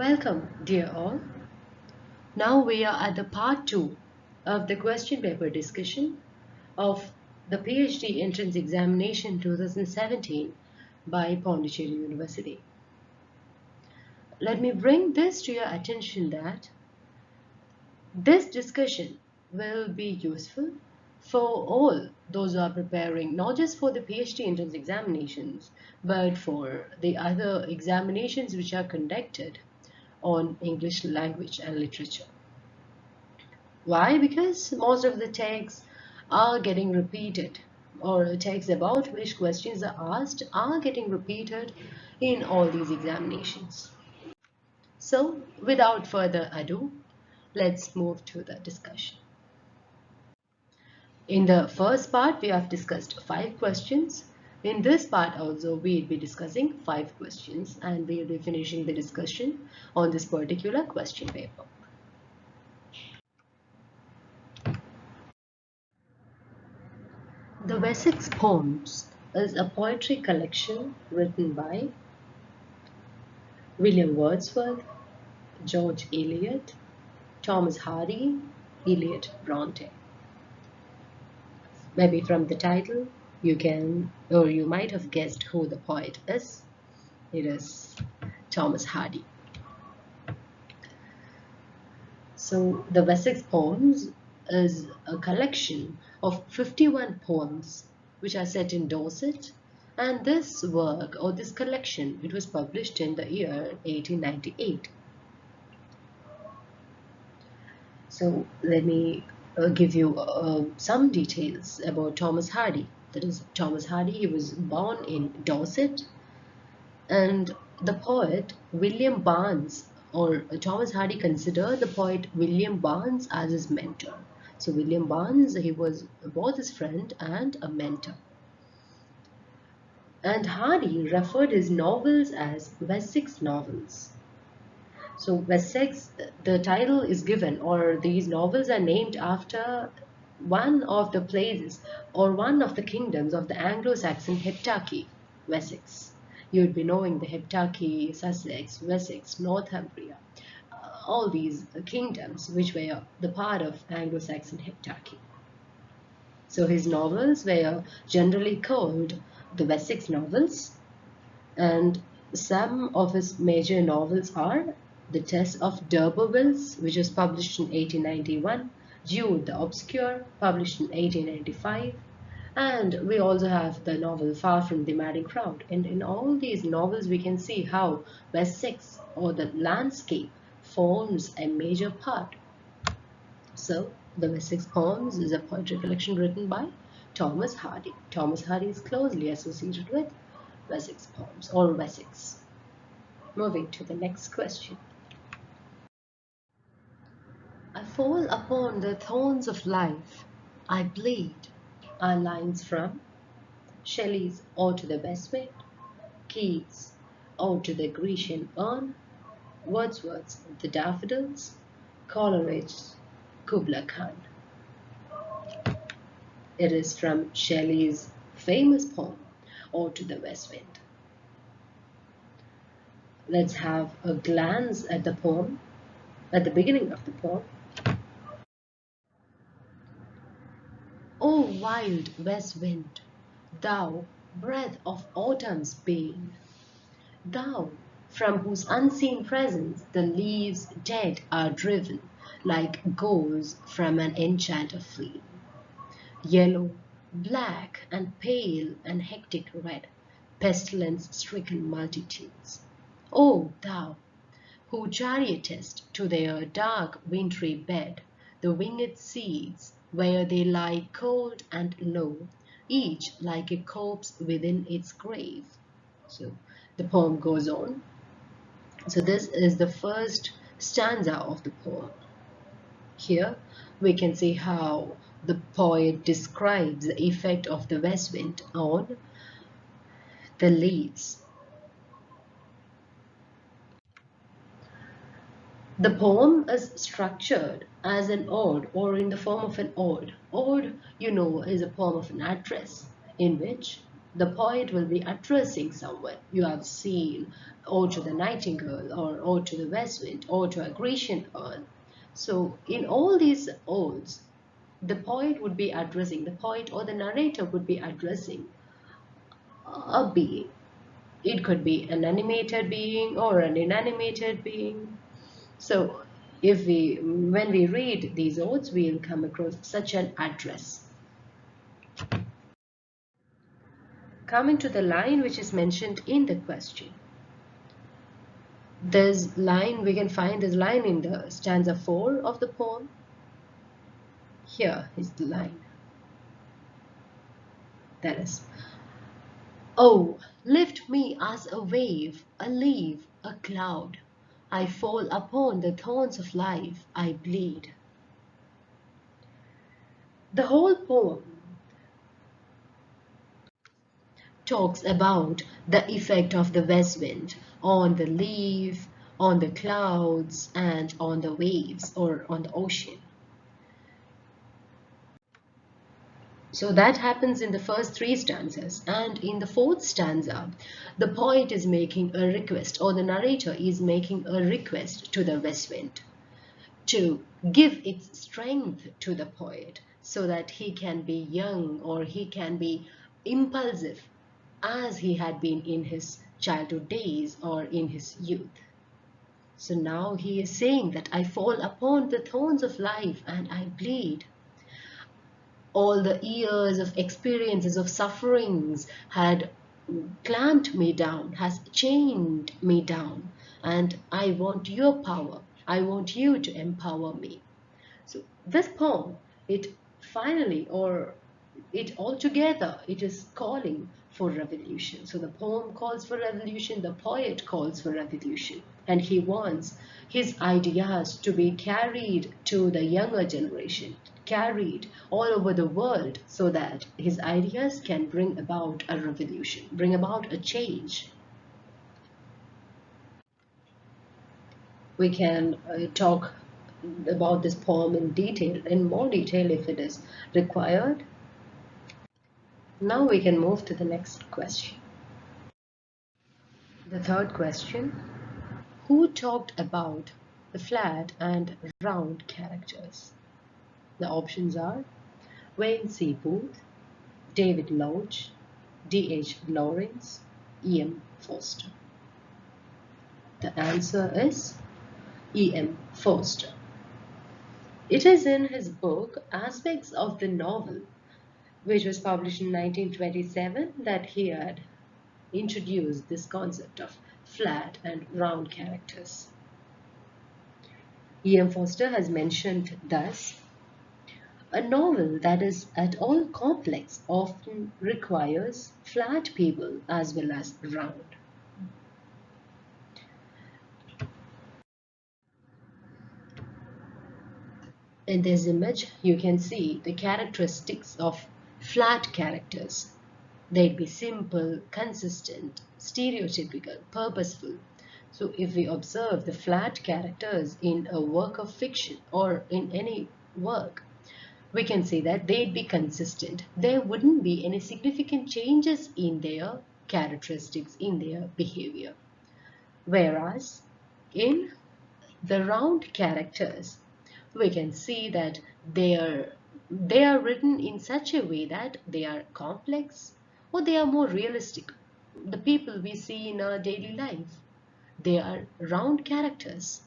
Welcome, dear all. Now we are at the part 2 of the question paper discussion of the PhD Entrance Examination 2017 by Pondicherry University. Let me bring this to your attention that this discussion will be useful for all those who are preparing not just for the PhD entrance examinations but for the other examinations which are conducted on English language and literature. Why? Because most of the texts are getting repeated, or texts about which questions are asked are getting repeated in all these examinations. So without further ado, let's move to the discussion. In the first part, we have discussed 5 questions. In this part also, we'll be discussing 5 questions and we'll be finishing the discussion on this particular question paper. The Wessex Poems is a poetry collection written by William Wordsworth, George Eliot, Thomas Hardy, Eliot Bronte. Maybe from the title you can or you might have guessed who the poet is. It is Thomas Hardy. So the Wessex Poems is a collection of 51 poems which are set in Dorset, and this work or this collection, it was published in the year 1898. So let me give you some details about Thomas Hardy. That is, Thomas Hardy, he was born in Dorset, and the poet William Barnes, or Thomas Hardy considered the poet William Barnes as his mentor. So William Barnes, he was both his friend and a mentor. And Hardy referred his novels as Wessex novels. So Wessex, the title is given, or these novels are named after one of the places or one of the kingdoms of the Anglo-Saxon heptarchy, Wessex. You would be knowing the heptarchy, Sussex, Wessex, Northumbria, all these kingdoms which were the part of Anglo-Saxon heptarchy. So his novels were generally called the Wessex novels, and some of his major novels are The Tess of d'Urbervilles, which was published in 1891, Jude the Obscure, published in 1895, and we also have the novel Far from the Madding Crowd. And in all these novels we can see how Wessex or the landscape forms a major part. So the Wessex Poems is a poetry collection written by Thomas Hardy. Thomas Hardy is closely associated with Wessex Poems or Wessex. Moving to the next question. I fall upon the thorns of life, I bleed, are lines from Shelley's Ode to the West Wind, Keats' Ode to the Grecian Urn, Wordsworth's The Daffodils, Coleridge's Kubla Khan. It is from Shelley's famous poem Ode to the West Wind. Let's have a glance at the poem, at the beginning of the poem. O wild west wind, thou breath of autumn's bane, thou from whose unseen presence the leaves dead are driven like ghosts from an enchanted flame, yellow, black, and pale and hectic red, pestilence-stricken multitudes. O thou, who chariotest to their dark wintry bed the winged seeds, where they lie cold and low, each like a corpse within its grave. So the poem goes on. So this is the first stanza of the poem. Here we can see how the poet describes the effect of the west wind on the leaves. The poem is structured as an ode or in the form of an ode. Ode, you know, is a poem of an address in which The poet will be addressing someone. You have seen Ode to the Nightingale or Ode to the West Wind, Ode to a Grecian urn. So in all these odes, the poet would be addressing, the poet or the narrator would be addressing a being. It could be an animated being or an inanimated being. So when we read these odes, we'll come across such an address. Coming to the line which is mentioned in the question. This line, we can find this line in the stanza 4 of the poem. Here is the line. That is, oh, lift me as a wave, a leaf, a cloud. I fall upon the thorns of life, I bleed. The whole poem talks about the effect of the west wind on the leaf, on the clouds, and on the waves or on the ocean. So that happens in the first three stanzas, and in the fourth stanza, the poet is making a request, or the narrator is making a request to the west wind to give its strength to the poet so that he can be young or he can be impulsive as he had been in his childhood days or in his youth. So now he is saying that I fall upon the thorns of life and I bleed. All the years of experiences of sufferings had clamped me down, has chained me down, and I want your power. I want you to empower me. So this poem, it finally, or it altogether, it is calling for revolution. So the poem calls for revolution, the poet calls for revolution, and he wants his ideas to be carried to the younger generation, carried all over the world, so that his ideas can bring about a revolution, bring about a change. We can talk about this poem in more detail if it is required. Now we can move to the next question. The third question: who talked about the flat and round characters? The options are Wayne C. Booth, David Lodge, D.H. Lawrence, E.M. Forster. The answer is E.M. Forster. It is in his book Aspects of the Novel, which was published in 1927, that he had introduced this concept of flat and round characters. E.M. Forster has mentioned thus: a novel that is at all complex often requires flat people as well as round. In this image, you can see the characteristics of flat characters. They'd be simple, consistent, stereotypical, purposeful. So if we observe the flat characters in a work of fiction or in any work, we can say that they'd be consistent. There wouldn't be any significant changes in their characteristics, in their behavior. Whereas in the round characters, we can see that they are written in such a way that they are complex or they are more realistic. The people we see in our daily life, they are round characters,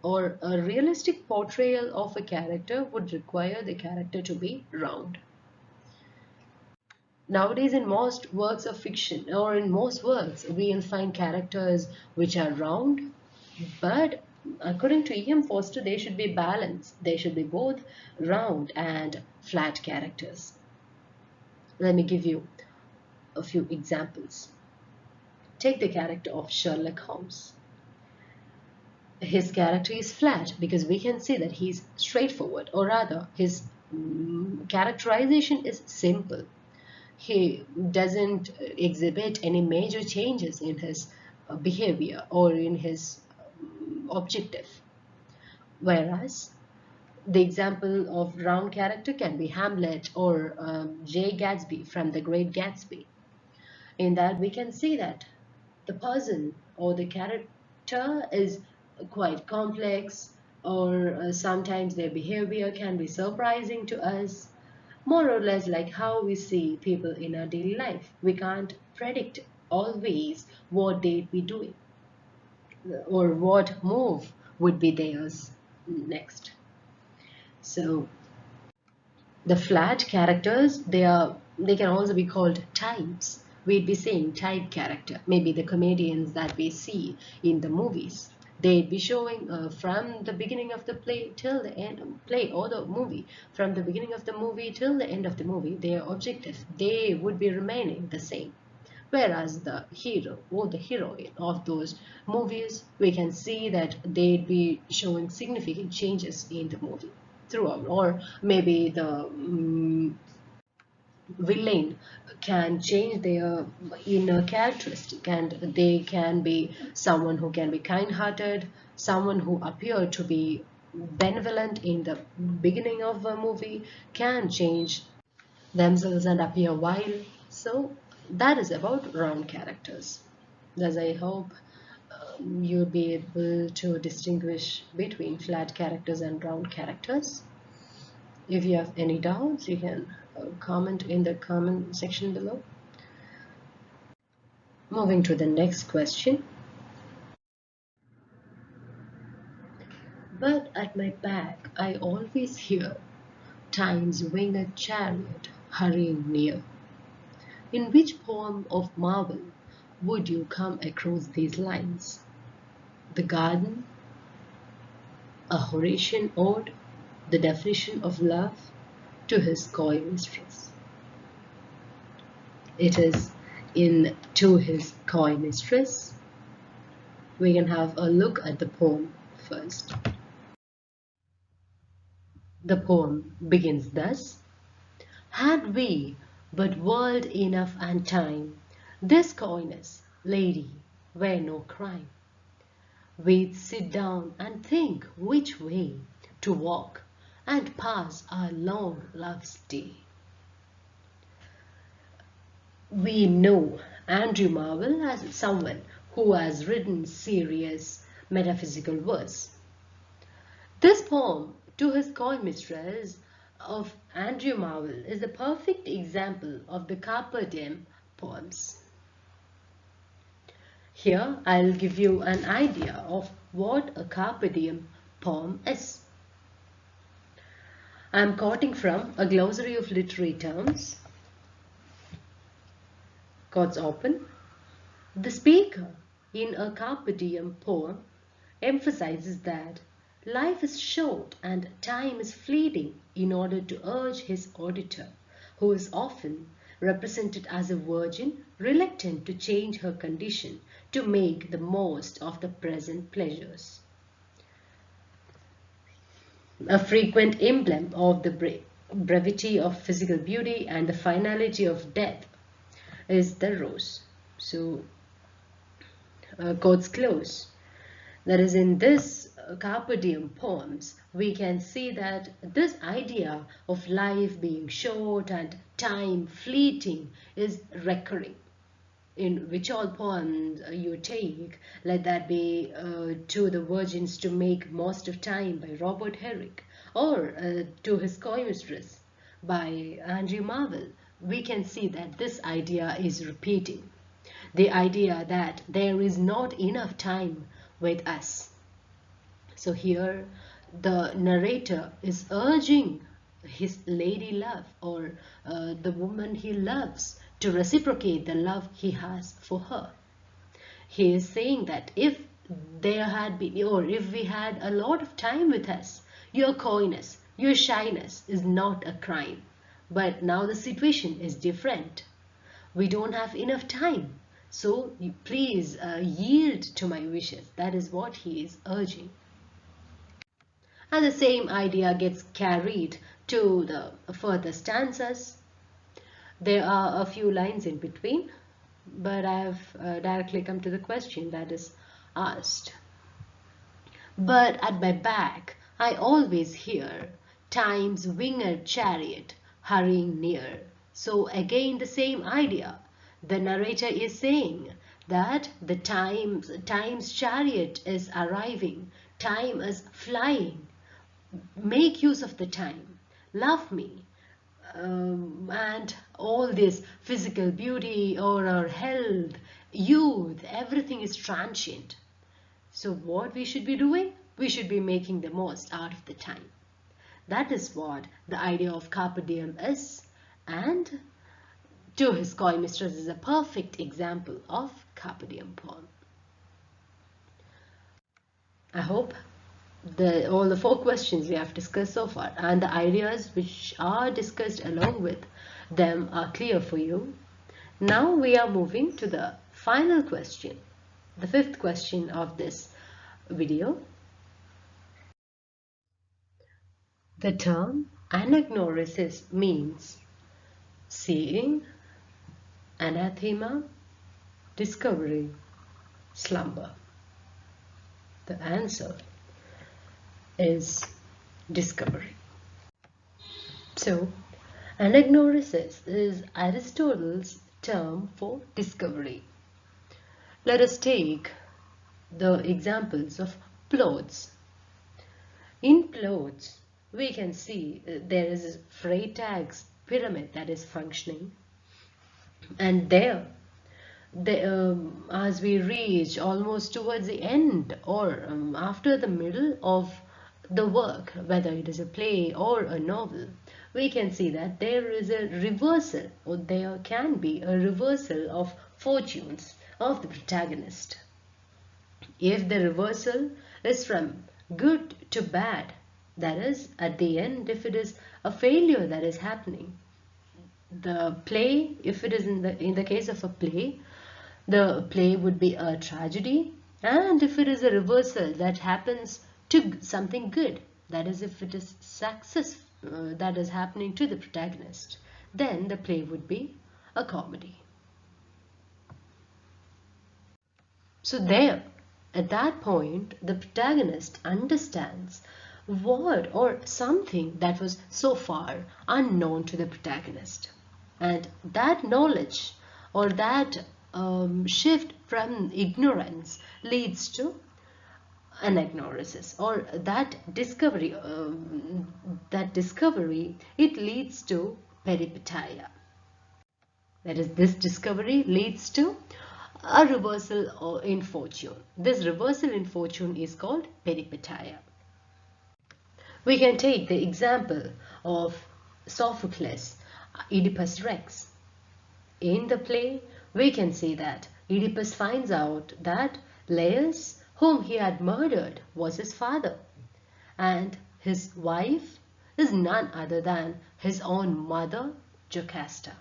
or a realistic portrayal of a character would require the character to be round. Nowadays, in most works of fiction or in most works, we'll find characters which are round, but according to E.M. Forster, they should be balanced. They should be both round and flat characters. Let me give you a few examples. Take the character of Sherlock Holmes. His character is flat because we can see that he's straightforward, or rather, his characterization is simple. He doesn't exhibit any major changes in his behavior or in his objective. Whereas the example of round character can be Hamlet or J. Gatsby from The Great Gatsby. In that we can see that the person or the character is quite complex, or sometimes their behavior can be surprising to us, more or less like how we see people in our daily life. We can't predict always what they'd be doing or what move would be theirs next. So the flat characters, they can also be called types. We'd be saying type character, maybe the comedians that we see in the movies. They'd be showing from the beginning of the play till the end play or the movie, from the beginning of the movie till the end of the movie, their objective, they would be remaining the same. Whereas the hero or the heroine of those movies, we can see that they'd be showing significant changes in the movie throughout, or maybe the villain can change their inner characteristic, and they can be someone who can be kind-hearted, someone who appear to be benevolent in the beginning of a movie can change themselves and appear wild. So that is about round characters. Thus, I hope you'll be able to distinguish between flat characters and round characters. If you have any doubts, you can comment in the comment section below. Moving to the next question. But at my back, I always hear time's winged chariot hurrying near. In which poem of Marvel would you come across these lines? The Garden, a Horatian ode, the definition of love to his coy mistress. It is in To His Coy Mistress. We can have a look at the poem first. The poem begins thus: Had we but world enough and time, this coyness, lady, were no crime. We'd sit down and think which way to walk and pass our long love's day. We know Andrew Marvell as someone who has written serious metaphysical verse. This poem, To His Coy Mistress of Andrew Marvell, is a perfect example of the Carpe Diem poems. Here, I'll give you an idea of what a Carpe Diem poem is. I'm quoting from a glossary of literary terms. Quotes open. The speaker in a Carpe Diem poem emphasizes that life is short and time is fleeting in order to urge his auditor, who is often represented as a virgin reluctant to change her condition, to make the most of the present pleasures. A frequent emblem of the brevity of physical beauty and the finality of death is the rose. So, quotes close. That is, in this Carpe Diem poems, we can see that this idea of life being short and time fleeting is recurring. In which all poems you take, let that be To the Virgins to Make Most of Time by Robert Herrick, or To His Coy Mistress by Andrew Marvell, we can see that this idea is repeating. The idea that there is not enough time with us. So here the narrator is urging his lady love, or the woman he loves, to reciprocate the love he has for her. He is saying that if there had been, or if we had a lot of time with us, your coyness, your shyness is not a crime. But now the situation is different. We don't have enough time. So please yield to my wishes. That is what he is urging. And the same idea gets carried to the further stanzas. There are a few lines in between, but I have directly come to the question that is asked. But at my back I always hear time's winged chariot hurrying near. So again the same idea. The narrator is saying that the time's chariot is arriving, time is flying. Make use of the time, love me, and all this physical beauty or our health, youth, everything is transient. So what we should be doing? We should be making the most out of the time. That is what the idea of carpe diem is, and To His Coy Mistress is a perfect example of carpe diem poem. I hope all the 4 questions we have discussed so far and the ideas which are discussed along with them are clear for you. Now we are moving to the final question, the 5th question of this video. The term anagnorisis means seeing, anathema, discovery, slumber. The answer is discovery. So, anagnorisis is Aristotle's term for discovery. Let us take the examples of plots. In plots, we can see there is a Freytag's pyramid that is functioning, and there as we reach almost towards the end or after the middle of the work, whether it is a play or a novel, we can see that there is a reversal, or there can be a reversal of fortunes of the protagonist. If the reversal is from good to bad, that is, at the end, if it is a failure that is happening, the play, if it is in the case of a play, the play would be a tragedy, and if it is a reversal that happens to something good, that is, if it is success that is happening to the protagonist, then the play would be a comedy. So there, at that point, the protagonist understands what or something that was so far unknown to the protagonist, and that knowledge or that shift from ignorance leads to anagnorisis, or that discovery it leads to peripeteia. That is, this discovery leads to a reversal in fortune. This reversal in fortune is called peripeteia. We can take the example of Sophocles' Oedipus Rex. In the play, we can see that Oedipus finds out that Laius, whom he had murdered, was his father, and his wife is none other than his own mother, Jocasta.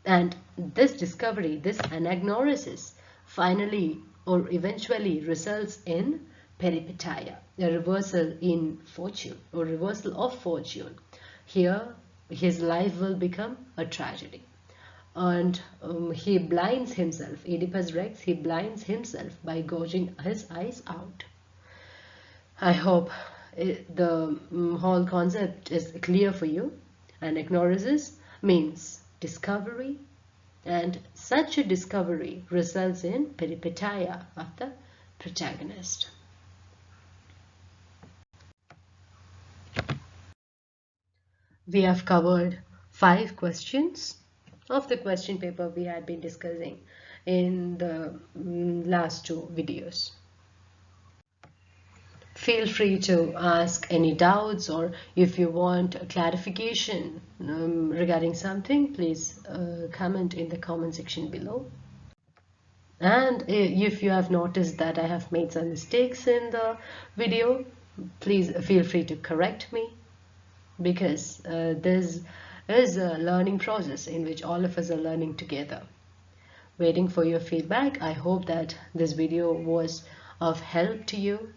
And this discovery, this anagnorisis, finally or eventually results in peripeteia, a reversal in fortune or reversal of fortune. Here, his life will become a tragedy. And he blinds himself, Oedipus Rex, he blinds himself by gouging his eyes out. I hope the whole concept is clear for you. Anagnorisis means discovery, and such a discovery results in peripeteia of the protagonist. We have covered 5 questions of the question paper we had been discussing in the last 2 videos. Feel free to ask any doubts, or if you want a clarification regarding something, please comment in the comment section below. And if you have noticed that I have made some mistakes in the video, please feel free to correct me, because this is a learning process in which all of us are learning together. Waiting for your feedback. I hope that this video was of help to you.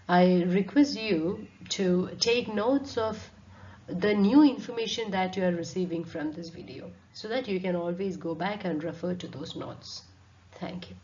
I request you to take notes of the new information that you are receiving from this video, so that you can always go back and refer to those notes. Thank you.